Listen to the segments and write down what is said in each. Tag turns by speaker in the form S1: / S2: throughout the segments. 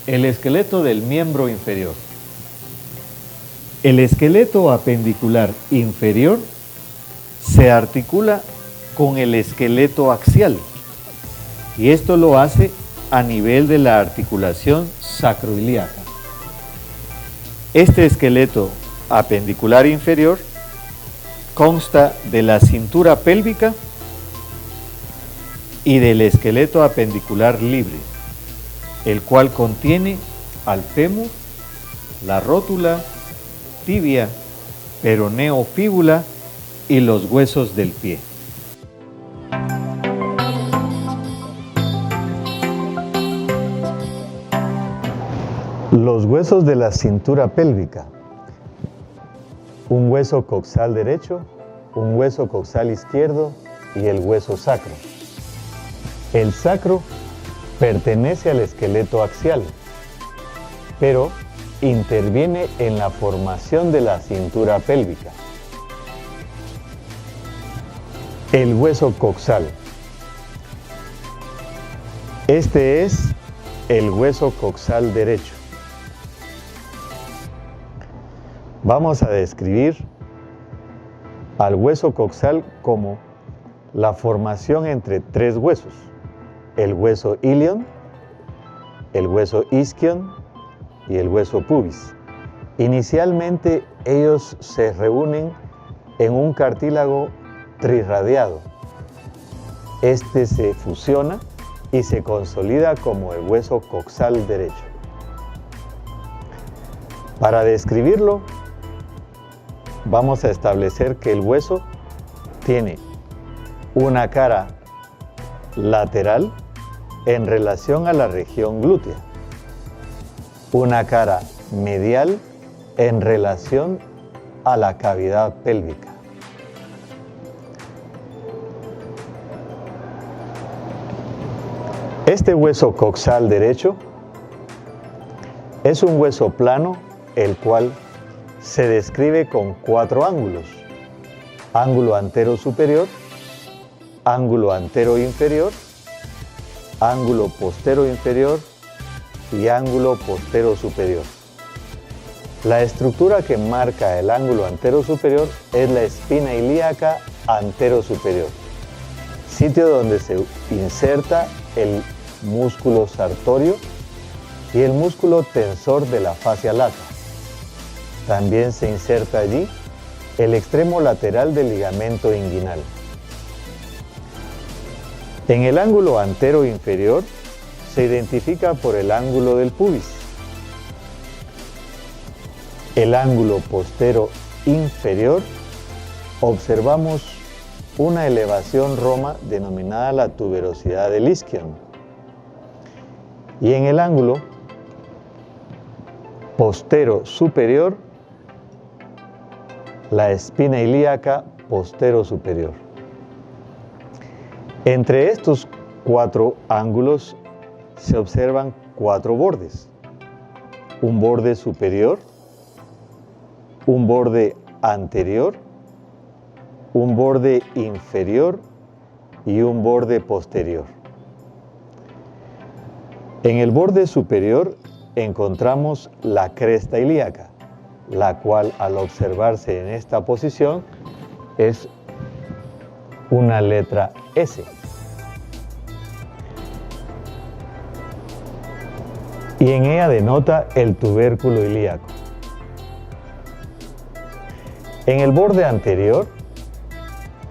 S1: El esqueleto del miembro inferior. El esqueleto apendicular inferior se articula con el esqueleto axial y esto lo hace a nivel de la articulación sacroiliaca. Este esqueleto apendicular inferior consta de la cintura pélvica y del esqueleto apendicular libre, el cual contiene al fémur, la rótula, tibia, peroneo, fíbula y los huesos del pie.
S2: Los huesos de la cintura pélvica. Un hueso coxal derecho, un hueso coxal izquierdo y el hueso sacro. El sacro pertenece al esqueleto axial, pero interviene en la formación de la cintura pélvica. El hueso coxal. Este es el hueso coxal derecho. Vamos a describir al hueso coxal como la formación entre tres huesos: el hueso ilion, el hueso isquion y el hueso pubis. Inicialmente ellos se reúnen en un cartílago trirradiado. Este se fusiona y se consolida como el hueso coxal derecho. Para describirlo, vamos a establecer que el hueso tiene una cara lateral en relación a la región glútea, una cara medial en relación a la cavidad pélvica. Este hueso coxal derecho es un hueso plano, el cual se describe con 4 ángulos: ángulo antero superior, ángulo antero inferior, ángulo postero inferior y ángulo postero superior. La estructura que marca el ángulo antero superior es la espina ilíaca antero superior, sitio donde se inserta el músculo sartorio y el músculo tensor de la fascia lata. También se inserta allí el extremo lateral del ligamento inguinal. En el ángulo antero inferior se identifica por el ángulo del pubis. El ángulo postero inferior observamos una elevación roma denominada la tuberosidad del isquion. Y en el ángulo postero superior, la espina ilíaca postero superior. Entre estos 4 ángulos se observan 4 bordes: un borde superior, un borde anterior, un borde inferior y un borde posterior. En el borde superior encontramos la cresta ilíaca, la cual al observarse en esta posición es una letra S. Y en ella denota el tubérculo ilíaco. En el borde anterior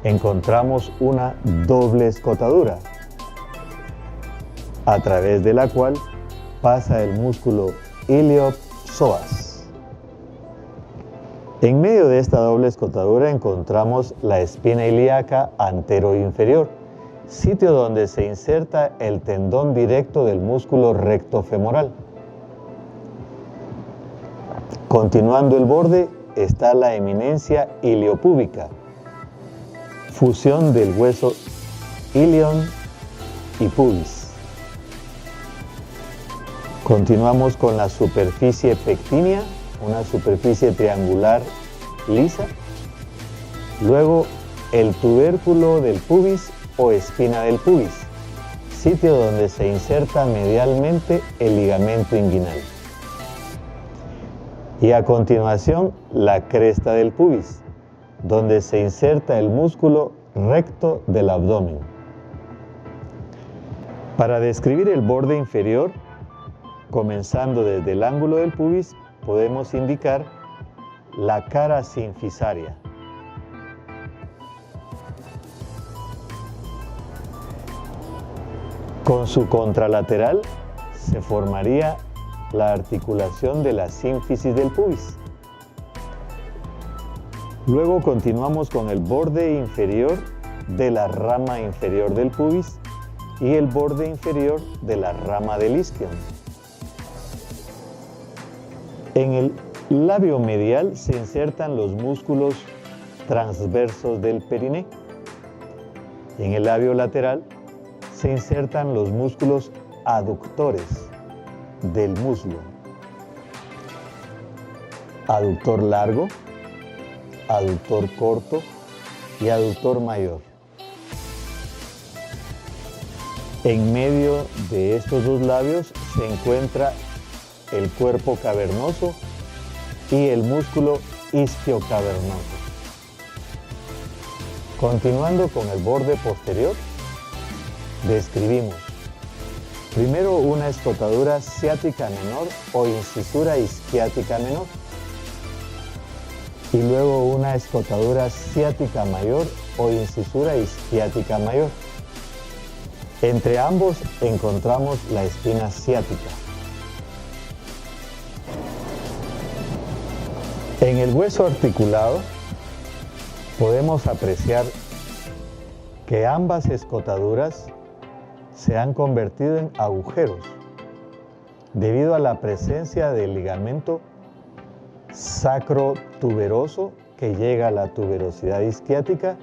S2: encontramos una doble escotadura, a través de la cual pasa el músculo ilio-psoas. En medio de esta doble escotadura encontramos la espina ilíaca antero-inferior, sitio donde se inserta el tendón directo del músculo recto-femoral. Continuando el borde está la eminencia iliopúbica, fusión del hueso ilion y pubis. Continuamos con la superficie pectínea, una superficie triangular lisa. Luego el tubérculo del pubis o espina del pubis, sitio donde se inserta medialmente el ligamento inguinal. Y a continuación, la cresta del pubis, donde se inserta el músculo recto del abdomen. Para describir el borde inferior, comenzando desde el ángulo del pubis, podemos indicar la cara sinfisaria. Con su contralateral se formaría la articulación de la sínfisis del pubis. Luego continuamos con el borde inferior de la rama inferior del pubis y el borde inferior de la rama del isquion. En el labio medial se insertan los músculos transversos del periné. En el labio lateral se insertan los músculos aductores del muslo. Aductor largo, aductor corto y aductor mayor. En medio de estos dos labios se encuentra el cuerpo cavernoso y el músculo isquiocavernoso. Continuando con el borde posterior, describimos primero una escotadura ciática menor o incisura isquiática menor y luego una escotadura ciática mayor o incisura isquiática mayor. Entre ambos encontramos la espina ciática. En el hueso articulado podemos apreciar que ambas escotaduras se han convertido en agujeros debido a la presencia del ligamento sacrotuberoso que llega a la tuberosidad isquiática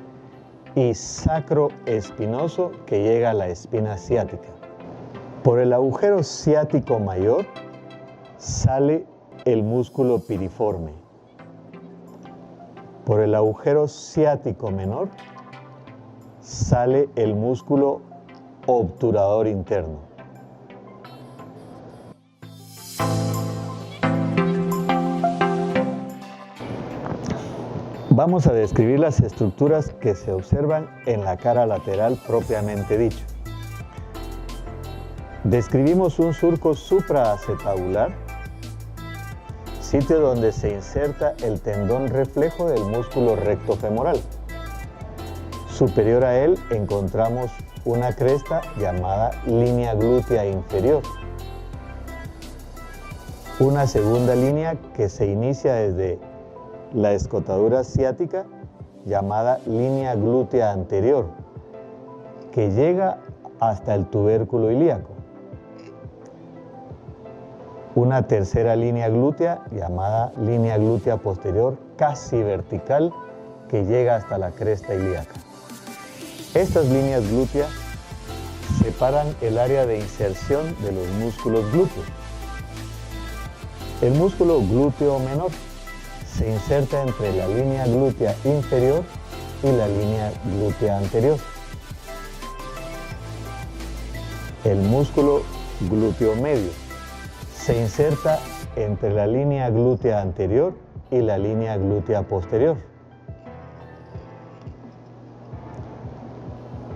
S2: y sacroespinoso que llega a la espina ciática. Por el agujero ciático mayor sale el músculo piriforme. Por el agujero ciático menor sale el músculo obturador interno. Vamos a describir las estructuras que se observan en la cara lateral propiamente dicho. Describimos un surco supraacetabular, sitio donde se inserta el tendón reflejo del músculo recto femoral. Superior a él encontramos una cresta llamada línea glútea inferior. Una segunda línea que se inicia desde la escotadura ciática llamada línea glútea anterior, que llega hasta el tubérculo ilíaco. Una tercera línea glútea llamada línea glútea posterior casi vertical que llega hasta la cresta ilíaca. Estas líneas glúteas separan el área de inserción de los músculos glúteos. El músculo glúteo menor se inserta entre la línea glútea inferior y la línea glútea anterior. El músculo glúteo medio se inserta entre la línea glútea anterior y la línea glútea posterior.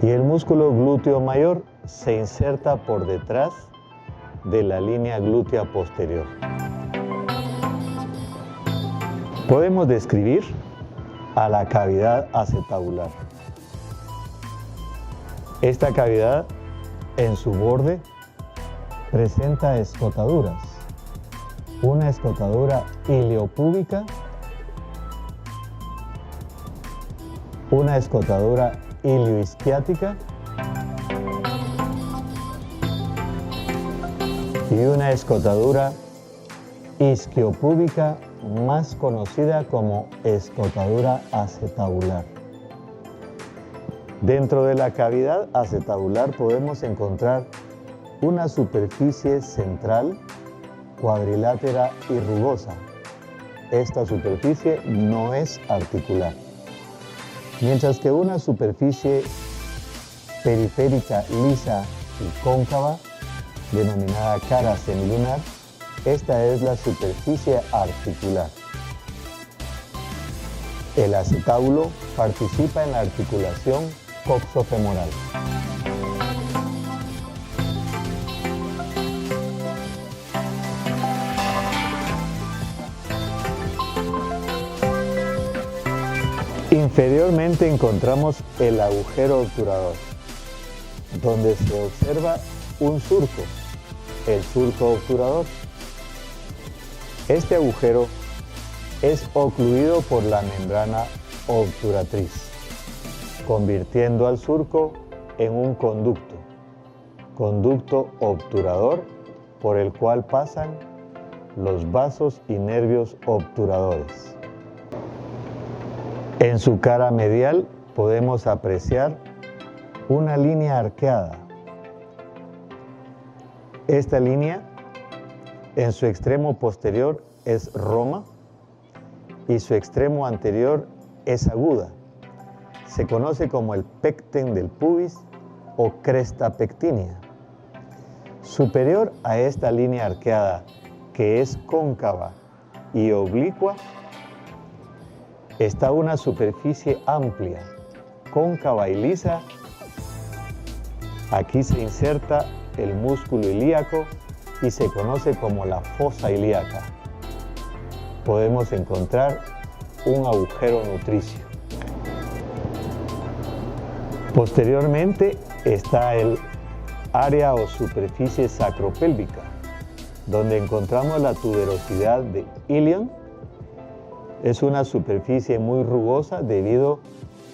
S2: Y el músculo glúteo mayor se inserta por detrás de la línea glútea posterior. Podemos describir a la cavidad acetabular. Esta cavidad en su borde presenta escotaduras. Una escotadura iliopúbica, una escotadura ilioisquiática y una escotadura isquiopúbica más conocida como escotadura acetabular. Dentro de la cavidad acetabular podemos encontrar una superficie central, cuadrilátera y rugosa. Esta superficie no es articular, mientras que una superficie periférica lisa y cóncava, denominada cara semilunar. Esta es la superficie articular. El acetábulo participa en la articulación coxofemoral. Inferiormente encontramos el agujero obturador, donde se observa un surco, el surco obturador. Este agujero es ocluido por la membrana obturatriz, convirtiendo al surco en un conducto obturador por el cual pasan los vasos y nervios obturadores. En su cara medial podemos apreciar una línea arqueada. Esta línea en su extremo posterior es roma y su extremo anterior es aguda. Se conoce como el pecten del pubis o cresta pectínea. Superior a esta línea arqueada, que es cóncava y oblicua, está una superficie amplia, cóncava y lisa. Aquí se inserta el músculo ilíaco y se conoce como la fosa ilíaca. Podemos encontrar un agujero nutricio. Posteriormente está el área o superficie sacropélvica, donde encontramos la tuberosidad de ilion. Es una superficie muy rugosa debido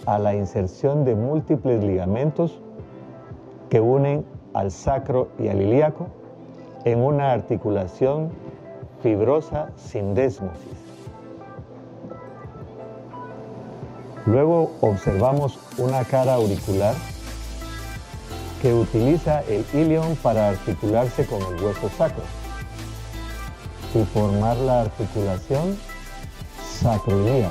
S2: a la inserción de múltiples ligamentos que unen al sacro y al ilíaco en una articulación fibrosa sin desmosis. Luego observamos una cara auricular que utiliza el ilion para articularse con el hueso sacro y formar la articulación sacroilíaca.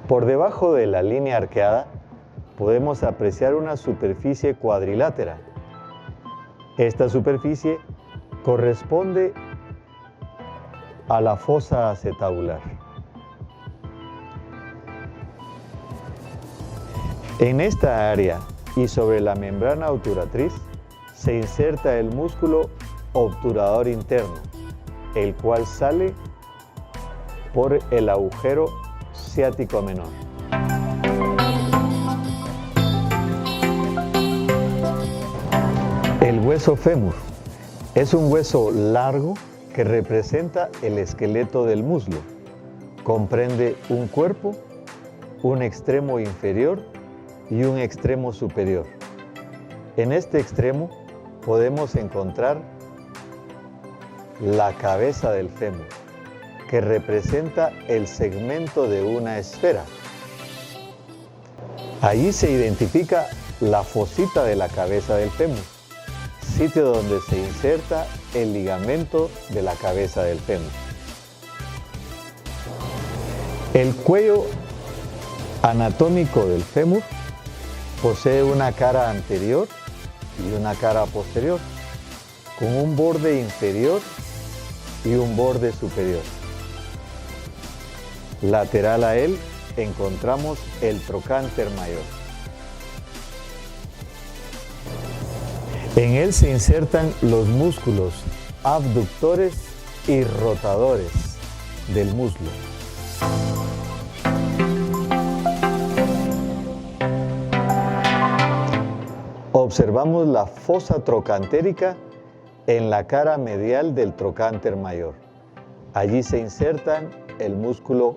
S2: Por debajo de la línea arqueada podemos apreciar una superficie cuadrilátera. Esta superficie corresponde a la fosa acetabular. En esta área y sobre la membrana obturatriz se inserta el músculo obturador interno, el cual sale por el agujero ciático menor. El hueso fémur es un hueso largo que representa el esqueleto del muslo. Comprende un cuerpo, un extremo inferior y un extremo superior. En este extremo podemos encontrar la cabeza del fémur, que representa el segmento de una esfera. Allí se identifica la fosita de la cabeza del fémur, sitio donde se inserta el ligamento de la cabeza del fémur. El cuello anatómico del fémur posee una cara anterior y una cara posterior, con un borde inferior y un borde superior. Lateral a él encontramos el trocánter mayor. En él se insertan los músculos abductores y rotadores del muslo. Observamos la fosa trocantérica en la cara medial del trocánter mayor. Allí se insertan el músculo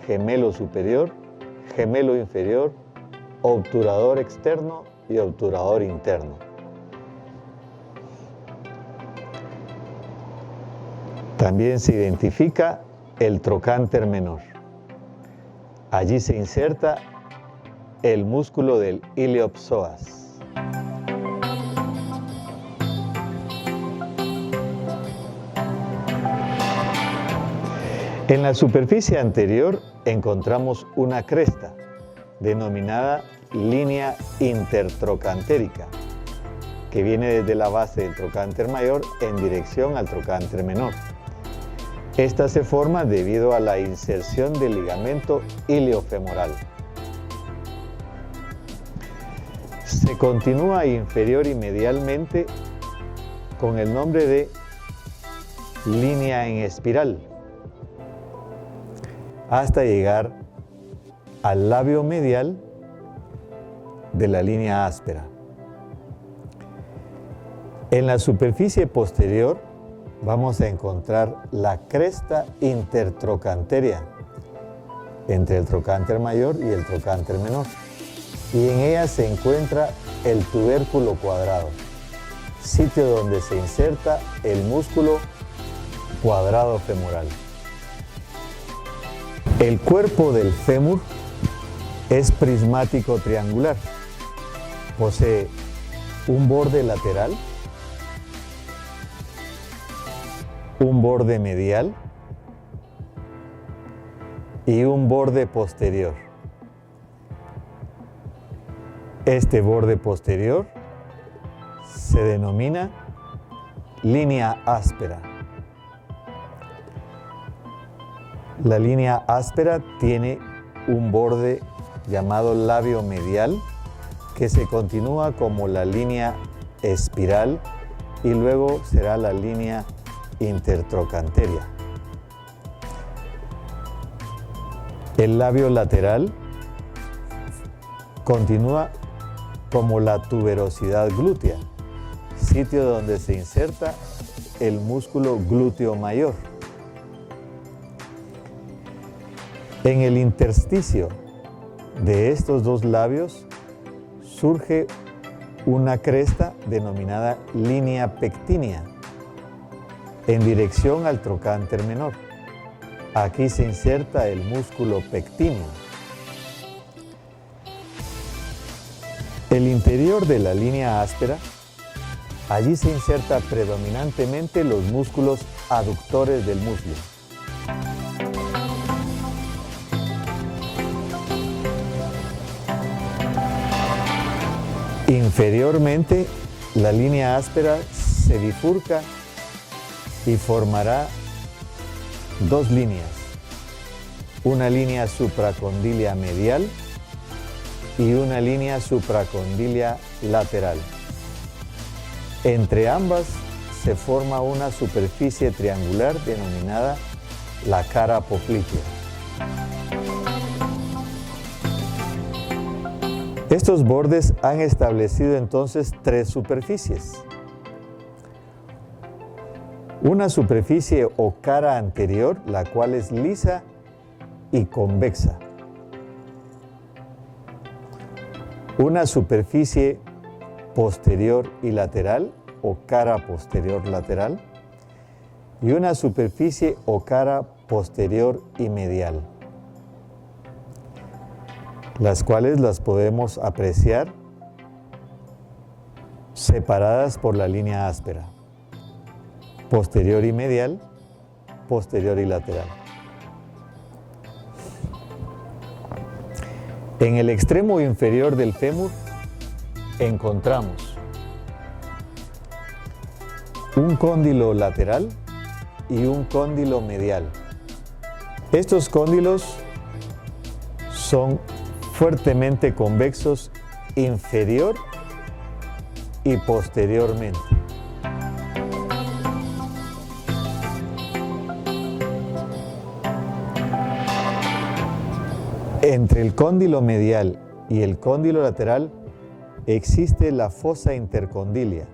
S2: gemelo superior, gemelo inferior, obturador externo y obturador interno. También se identifica el trocánter menor. Allí se inserta el músculo del iliopsoas. En la superficie anterior encontramos una cresta, denominada línea intertrocantérica, que viene desde la base del trocánter mayor en dirección al trocánter menor. Esta se forma debido a la inserción del ligamento iliofemoral. Se continúa inferior y medialmente con el nombre de línea en espiral, hasta llegar al labio medial de la línea áspera. En la superficie posterior vamos a encontrar la cresta intertrocantérica entre el trocánter mayor y el trocánter menor, y en ella se encuentra el tubérculo cuadrado, sitio donde se inserta el músculo cuadrado femoral. El cuerpo del fémur es prismático triangular. Posee un borde lateral, un borde medial y un borde posterior. Este borde posterior se denomina línea áspera. La línea áspera tiene un borde llamado labio medial que se continúa como la línea espiral y luego será la línea intertrocantérica. El labio lateral continúa como la tuberosidad glútea, sitio donde se inserta el músculo glúteo mayor. En el intersticio de estos dos labios surge una cresta denominada línea pectínea en dirección al trocánter menor. Aquí se inserta el músculo pectíneo. El interior de la línea áspera, allí se inserta predominantemente los músculos aductores del muslo. Inferiormente, la línea áspera se bifurca y formará dos líneas, una línea supracondilia medial y una línea supracondilia lateral. Entre ambas se forma una superficie triangular denominada la cara poplitea. Estos bordes han establecido entonces tres superficies. Una superficie o cara anterior, la cual es lisa y convexa. Una superficie posterior y lateral o cara posterior lateral. Y una superficie o cara posterior y medial, las cuales las podemos apreciar separadas por la línea áspera, posterior y medial, posterior y lateral. En el extremo inferior del fémur encontramos un cóndilo lateral y un cóndilo medial. Estos cóndilos son fuertemente convexos inferior y posteriormente. Entre el cóndilo medial y el cóndilo lateral existe la fosa intercondilia,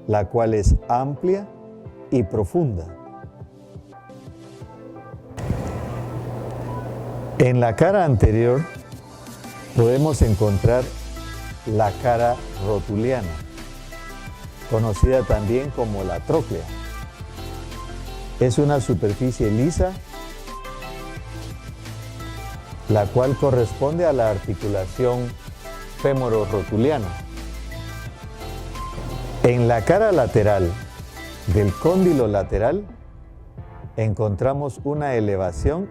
S2: la cual es amplia y profunda. En la cara anterior podemos encontrar la cara rotuliana, conocida también como la tróclea. Es una superficie lisa, la cual corresponde a la articulación femororotuliana. En la cara lateral del cóndilo lateral encontramos una elevación,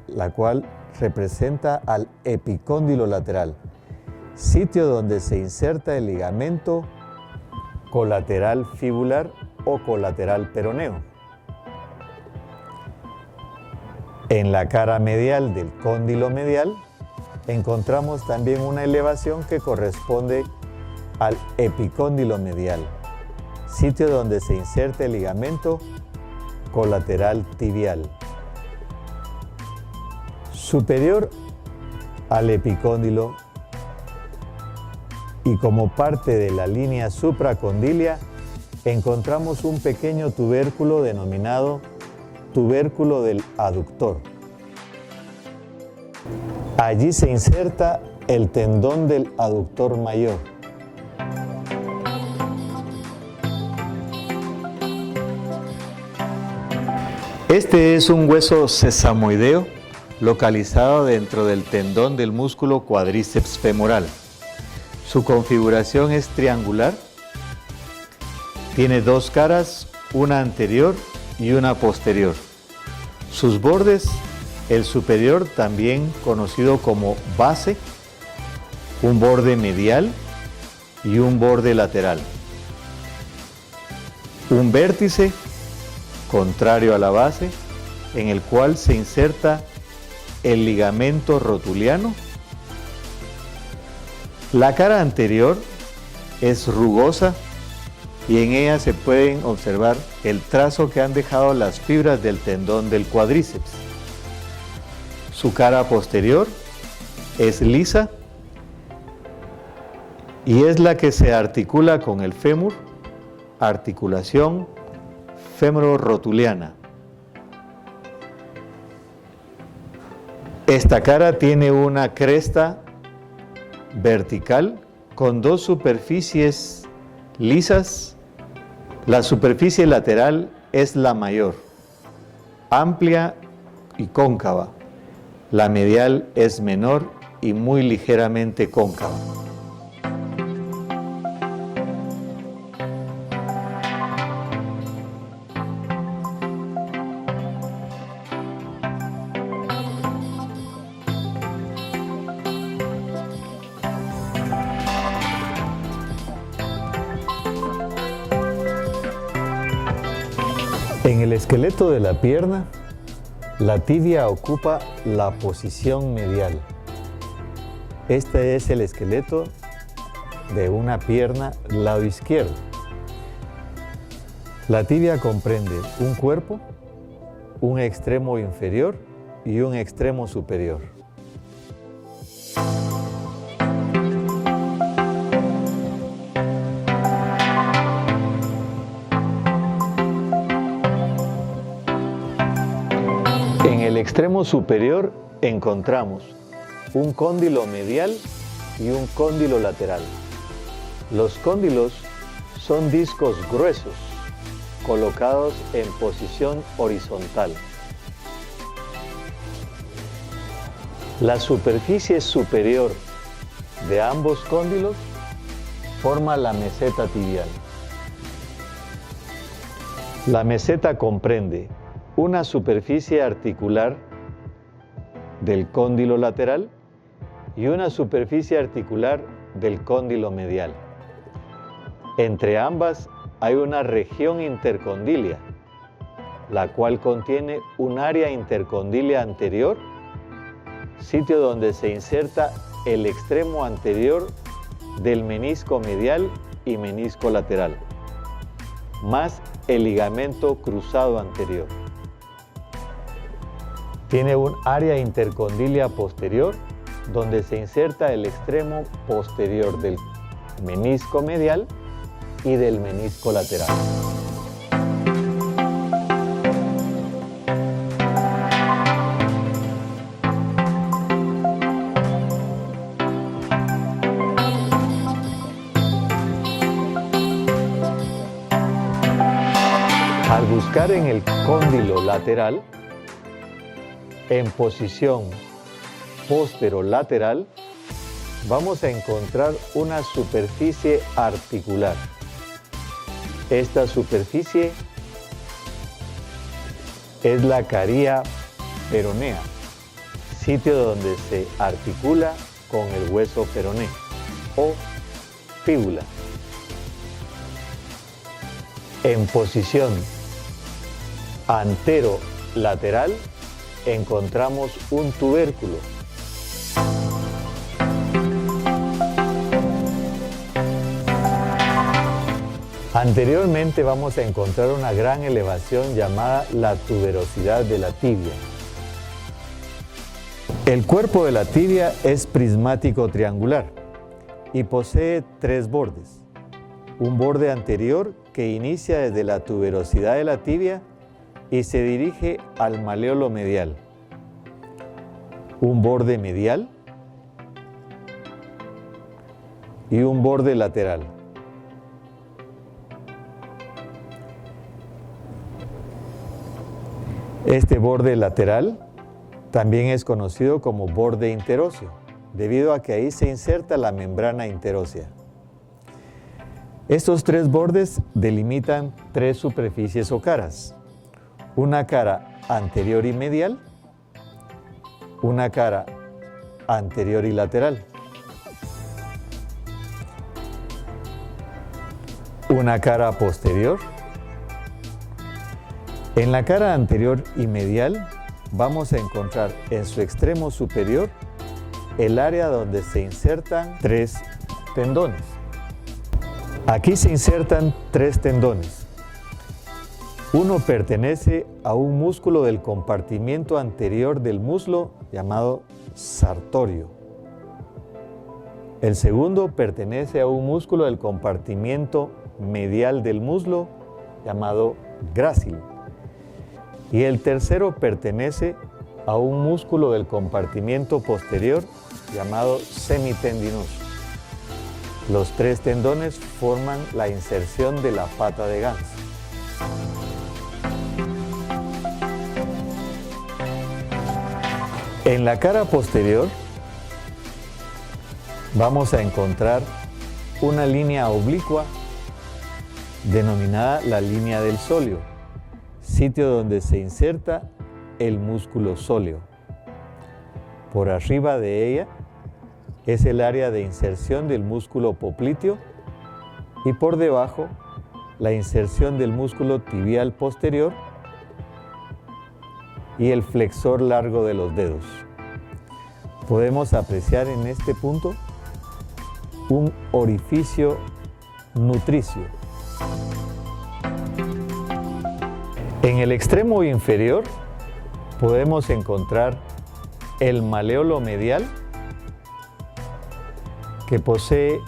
S2: la cual representa al epicóndilo lateral, sitio donde se inserta el ligamento colateral fibular o colateral peroneo. En la cara medial del cóndilo medial encontramos también una elevación que corresponde al epicóndilo medial, sitio donde se inserta el ligamento colateral tibial. Superior al epicóndilo y como parte de la línea supracondilia encontramos un pequeño tubérculo denominado tubérculo del aductor. Allí se inserta el tendón del aductor mayor.
S1: Este es un hueso sesamoideo localizado dentro del tendón del músculo cuádriceps femoral. Su configuración es triangular. Tiene dos caras, una anterior y una posterior. Sus bordes, el superior también conocido como base, un borde medial y un borde lateral. Un vértice contrario a la base, en el cual se inserta el ligamento rotuliano. La cara anterior es rugosa y en ella se pueden observar el trazo que han dejado las fibras del tendón del cuádriceps. Su cara posterior es lisa y es la que se articula con el fémur, articulación femororotuliana. Esta cara tiene una cresta vertical con dos superficies lisas. La superficie lateral es la mayor, amplia y cóncava. La medial es menor y muy ligeramente cóncava.
S2: En el esqueleto de la pierna, la tibia ocupa la posición medial. Este es el esqueleto de una pierna lado izquierdo. La tibia comprende un cuerpo, un extremo inferior y un extremo superior. En el extremo superior encontramos un cóndilo medial y un cóndilo lateral. Los cóndilos son discos gruesos colocados en posición horizontal. La superficie superior de ambos cóndilos forma la meseta tibial. La meseta comprende una superficie articular del cóndilo lateral y una superficie articular del cóndilo medial. Entre ambas hay una región intercondilia, la cual contiene un área intercondilia anterior, sitio donde se inserta el extremo anterior del menisco medial y menisco lateral, más el ligamento cruzado anterior. Tiene un área intercondilia posterior donde se inserta el extremo posterior del menisco medial y del menisco lateral. Al buscar en el cóndilo lateral, en posición posterolateral, vamos a encontrar una superficie articular. Esta superficie es la caría peronea, sitio donde se articula con el hueso peroné o fíbula. En posición anterolateral encontramos un tubérculo. Anteriormente vamos a encontrar una gran elevación llamada la tuberosidad de la tibia. El cuerpo de la tibia es prismático triangular y posee 3 bordes. Un borde anterior que inicia desde la tuberosidad de la tibia y se dirige al maleolo medial. Un borde medial y un borde lateral. Este borde lateral también es conocido como borde interóseo, debido a que ahí se inserta la membrana interósea. Estos 3 bordes delimitan 3 superficies o caras. Una cara anterior y medial, una cara anterior y lateral, una cara posterior. En la cara anterior y medial vamos a encontrar en su extremo superior el área donde se insertan 3 tendones. Aquí se insertan 3 tendones. Uno pertenece a un músculo del compartimiento anterior del muslo llamado sartorio. El segundo pertenece a un músculo del compartimiento medial del muslo llamado grácil. Y el tercero pertenece a un músculo del compartimiento posterior llamado semitendinoso. Los 3 tendones forman la inserción de la pata de ganso. En la cara posterior vamos a encontrar una línea oblicua denominada la línea del sóleo, sitio donde se inserta el músculo sóleo. Por arriba de ella es el área de inserción del músculo popliteo y por debajo la inserción del músculo tibial posterior y el flexor largo de los dedos. Podemos apreciar en este punto un orificio nutricio. En el extremo inferior podemos encontrar el maleolo medial, que posee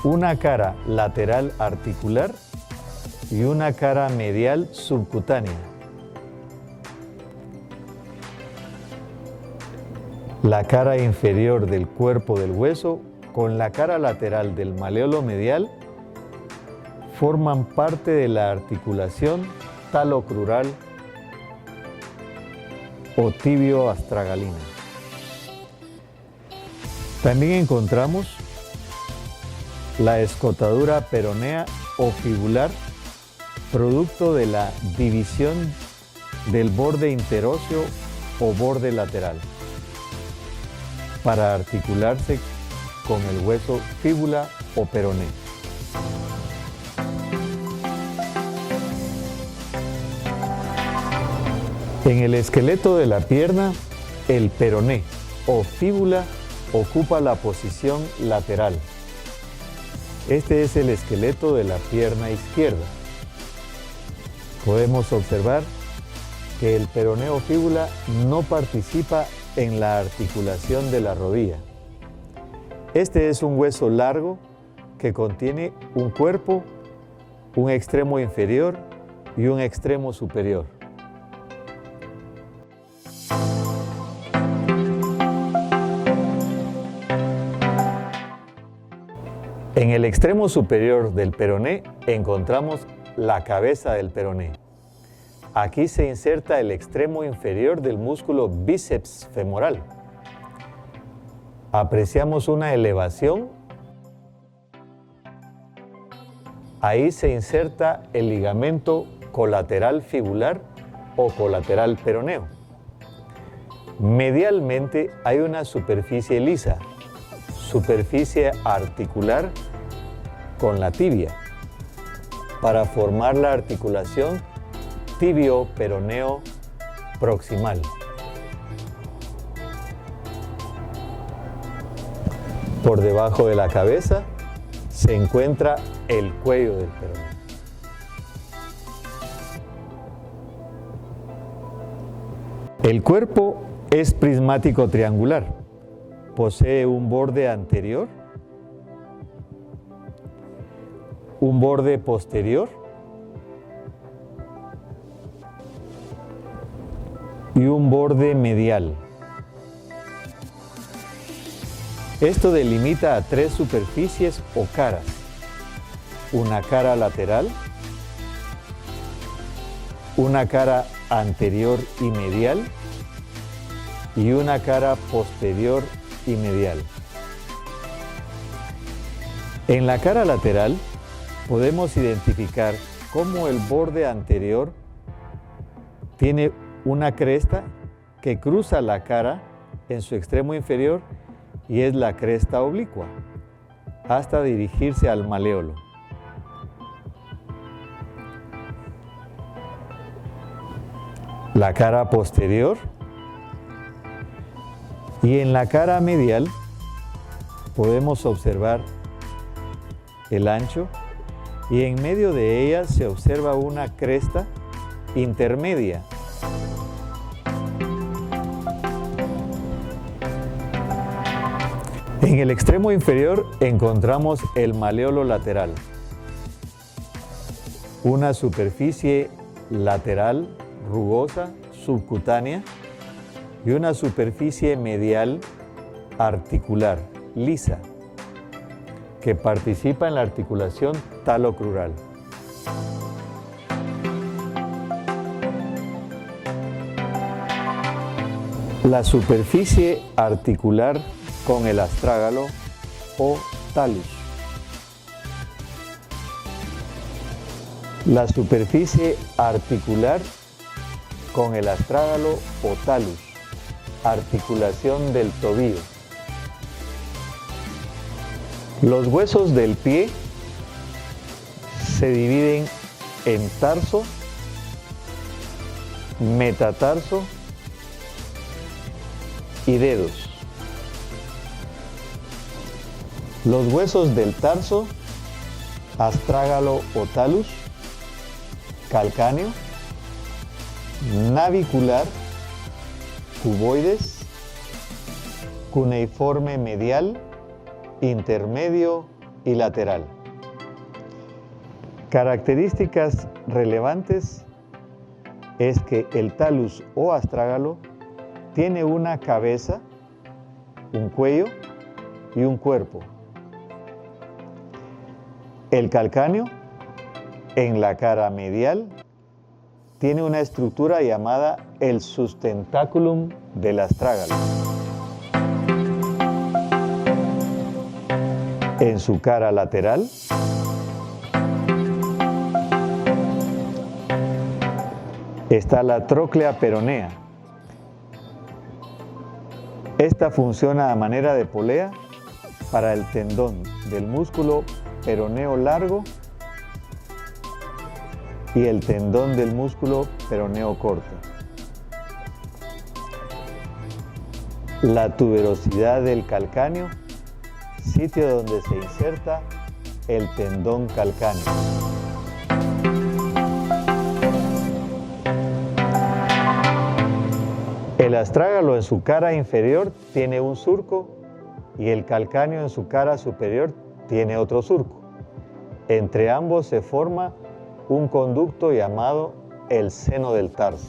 S2: una cara lateral articular y una cara medial subcutánea. La cara inferior del cuerpo del hueso con la cara lateral del maleolo medial forman parte de la articulación talocrural o tibio-astragalina. También encontramos la escotadura peronea o fibular, producto de la división del borde interóseo o borde lateral, para articularse con el hueso fíbula o peroné. En el esqueleto de la pierna, el peroné o fíbula ocupa la posición lateral. Este es el esqueleto de la pierna izquierda. Podemos observar que el peroné o fíbula no participa en la articulación de la rodilla. Este es un hueso largo que contiene un cuerpo, un extremo inferior y un extremo superior. En el extremo superior del peroné encontramos la cabeza del peroné. Aquí se inserta el extremo inferior del músculo bíceps femoral. Apreciamos una elevación. Ahí se inserta el ligamento colateral fibular o colateral peroneo. Medialmente hay una superficie lisa, superficie articular con la tibia, para formar la articulación tibio-peroneo proximal. Por debajo de la cabeza se encuentra el cuello del peroneo. El cuerpo es prismático triangular. Posee un borde anterior, un borde posterior y un borde medial. Esto delimita a tres superficies o caras: una cara lateral, una cara anterior y medial y una cara posterior y medial. En la cara lateral podemos identificar cómo el borde anterior tiene una cresta que cruza la cara en su extremo inferior y es la cresta oblicua, hasta dirigirse al maléolo. La cara posterior, y en la cara medial podemos observar el ancho y en medio de ella se observa una cresta intermedia. En el extremo inferior encontramos el maléolo lateral, una superficie lateral rugosa subcutánea y una superficie medial articular lisa que participa en la articulación talocrural. La superficie articular con el astrágalo o talus. La superficie articular con el astrágalo o talus, articulación del tobillo. Los huesos del pie se dividen en tarso, metatarso y dedos. Los huesos del tarso, astrágalo o talus, calcáneo, navicular, cuboides, cuneiforme medial, intermedio y lateral. Características relevantes es que el talus o astrágalo tiene una cabeza, un cuello y un cuerpo. El calcáneo, en la cara medial, tiene una estructura llamada el sustentaculum del astrágalo. En su cara lateral, está la tróclea peronea. Esta funciona a manera de polea para el tendón del músculo peroneo largo y el tendón del músculo peroneo corto. La tuberosidad del calcáneo, sitio donde se inserta el tendón calcáneo. El astrágalo en su cara inferior tiene un surco y el calcáneo en su cara superior tiene otro surco. Entre ambos se forma un conducto llamado el seno del tarso.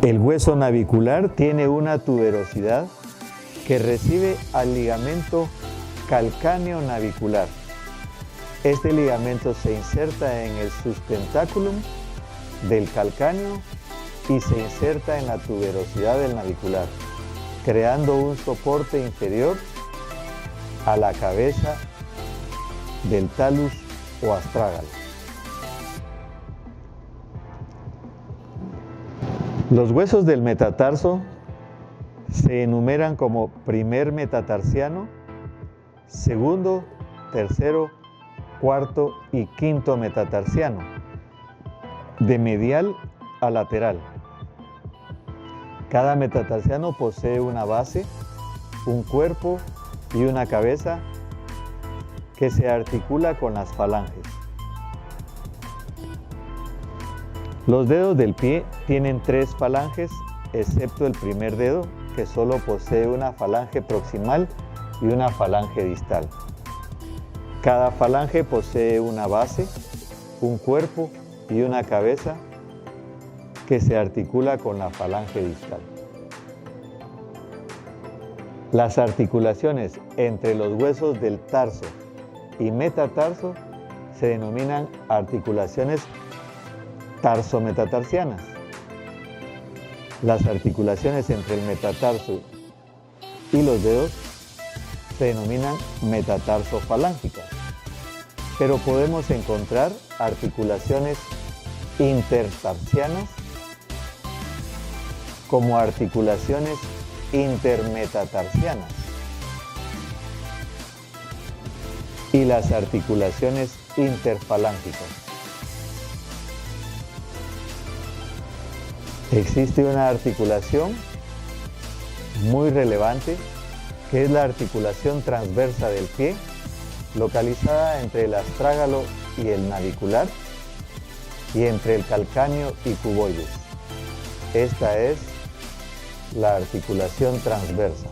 S2: El hueso navicular tiene una tuberosidad que recibe al ligamento calcáneo navicular. Este ligamento se inserta en el sustentaculum del calcáneo y se inserta en la tuberosidad del navicular, creando un soporte inferior a la cabeza del talus o astrágalo. Los huesos del metatarso se enumeran como primer metatarsiano, segundo, tercero, cuarto y quinto metatarsiano, de medial a lateral. Cada metatarsiano posee una base, un cuerpo y una cabeza que se articula con las falanges. Los dedos del pie tienen 3 falanges, excepto el primer dedo, que solo posee una falange proximal y una falange distal. Cada falange posee una base, un cuerpo y una cabeza que se articula con la falange distal. Las articulaciones entre los huesos del tarso y metatarso se denominan articulaciones tarso-metatarsianas. Las articulaciones entre el metatarso y los dedos se denominan metatarsofalángicas, pero podemos encontrar articulaciones intertarsianas como articulaciones intermetatarsianas y las articulaciones interfalángicas. Existe una articulación muy relevante que es la articulación transversa del pie, localizada entre el astrágalo y el navicular y entre el calcáneo y cuboides. Esta es la articulación transversa.